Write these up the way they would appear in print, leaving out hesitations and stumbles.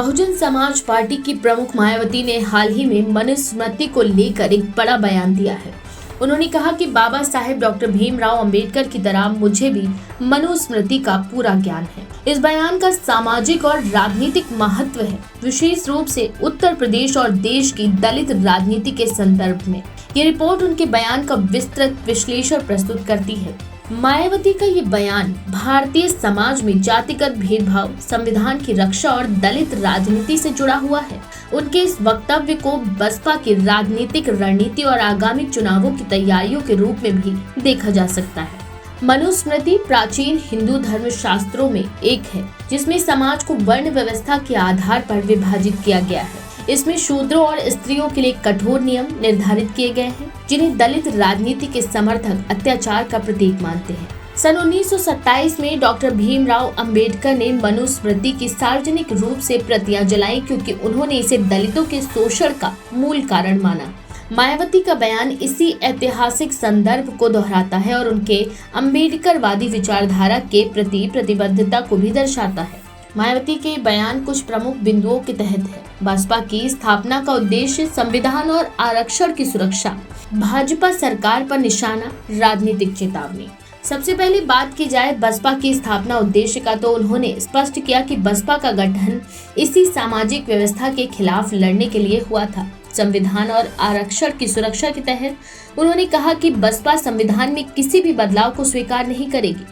Bahujan Samaj party की प्रमुख मायावती ने हाल ही में मनुस्मृति को लेकर एक बड़ा बयान दिया है। उन्होंने कहा कि बाबा साहेब डॉक्टर भीमराव अंबेडकर की तरह मुझे भी मनुस्मृति का पूरा ज्ञान है। इस बयान का सामाजिक और राजनीतिक महत्व है, विशेष रूप से उत्तर प्रदेश और देश की दलित राजनीति के संदर्भ में। ये रिपोर्ट उनके बयान का विस्तृत विश्लेषण प्रस्तुत करती है। मायावती का ये बयान भारतीय समाज में जातिगत भेदभाव, संविधान की रक्षा और दलित राजनीति से जुड़ा हुआ है। उनके इस वक्तव्य को बसपा की राजनीतिक रणनीति और आगामी चुनावों की तैयारियों के रूप में भी देखा जा सकता है। मनुस्मृति प्राचीन हिंदू धर्म शास्त्रों में एक है, जिसमें समाज को वर्ण व्यवस्था के आधार पर विभाजित किया गया है। इसमें शूद्रों और स्त्रियों के लिए कठोर नियम निर्धारित किए गए हैं, जिन्हें दलित राजनीति के समर्थक अत्याचार का प्रतीक मानते हैं। सन 1927 में डॉक्टर भीमराव अंबेडकर ने मनुस्मृति की सार्वजनिक रूप से प्रतियां जलाई, क्योंकि उन्होंने इसे दलितों के शोषण का मूल कारण माना। मायावती का बयान इसी ऐतिहासिक संदर्भ को दोहराता है और उनके अंबेडकरवादी विचारधारा के प्रति प्रतिबद्धता को भी दर्शाता है। मायावती के बयान कुछ प्रमुख बिंदुओं के तहत है। बसपा की स्थापना का उद्देश्य संविधान और आरक्षण की सुरक्षा, भाजपा सरकार पर निशाना, राजनीतिक चेतावनी। सबसे पहले बात की जाए बसपा की स्थापना उद्देश्य का, तो उन्होंने स्पष्ट किया कि बसपा का गठन इसी सामाजिक व्यवस्था के खिलाफ लड़ने के लिए हुआ था। संविधान और आरक्षण की सुरक्षा के तहत उन्होंने कहा कि बसपा संविधान में किसी भी बदलाव को स्वीकार नहीं करेगी।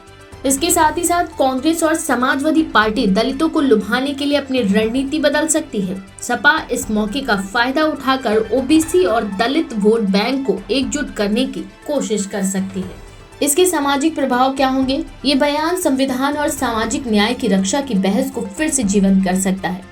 इसके साथ ही साथ कांग्रेस और समाजवादी पार्टी दलितों को लुभाने के लिए अपनी रणनीति बदल सकती है। सपा इस मौके का फायदा उठाकर ओबीसी और दलित वोट बैंक को एकजुट करने की कोशिश कर सकती है। इसके सामाजिक प्रभाव क्या होंगे? ये बयान संविधान और सामाजिक न्याय की रक्षा की बहस को फिर से जीवंत कर सकता है।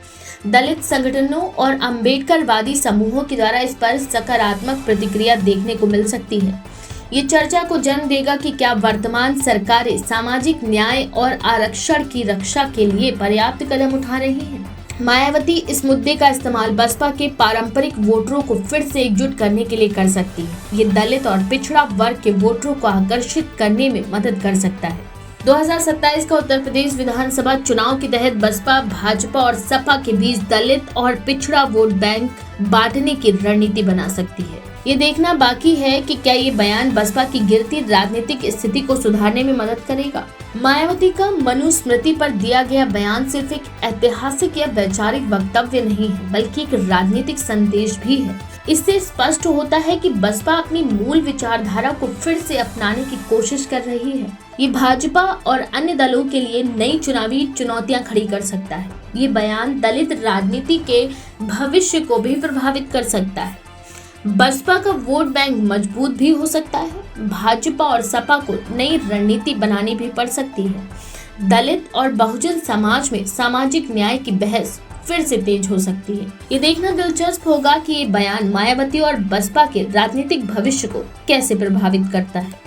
दलित संगठनों और अम्बेडकरवादी समूहों के द्वारा इस पर सकारात्मक प्रतिक्रिया देखने को मिल सकती है। ये चर्चा को जन्म देगा कि क्या वर्तमान सरकारें सामाजिक न्याय और आरक्षण की रक्षा के लिए पर्याप्त कदम उठा रही हैं। मायावती इस मुद्दे का इस्तेमाल बसपा के पारंपरिक वोटरों को फिर से एकजुट करने के लिए कर सकती है। ये दलित और पिछड़ा वर्ग के वोटरों को आकर्षित करने में मदद कर सकता है। 2027 का उत्तर प्रदेश विधानसभा चुनाव के तहत बसपा, भाजपा और सपा के बीच दलित और पिछड़ा वोट बैंक बांटने की रणनीति बना सकती है। ये देखना बाकी है कि क्या ये बयान बसपा की गिरती राजनीतिक स्थिति को सुधारने में मदद करेगा। मायावती का मनुस्मृति पर दिया गया बयान सिर्फ एक ऐतिहासिक या वैचारिक वक्तव्य नहीं है, बल्कि एक राजनीतिक संदेश भी है। इससे स्पष्ट होता है कि बसपा अपनी मूल विचारधारा को फिर से अपनाने की कोशिश कर रही है। ये भाजपा और अन्य दलों के लिए नई चुनावी चुनौतियां खड़ी कर सकता है। ये बयान दलित राजनीति के भविष्य को भी प्रभावित कर सकता है। बसपा का वोट बैंक मजबूत भी हो सकता है। भाजपा और सपा को नई रणनीति बनानी भी पड़ सकती है। दलित और बहुजन समाज में सामाजिक न्याय की बहस फिर से तेज हो सकती है। ये देखना दिलचस्प होगा कि ये बयान मायावती और बसपा के राजनीतिक भविष्य को कैसे प्रभावित करता है।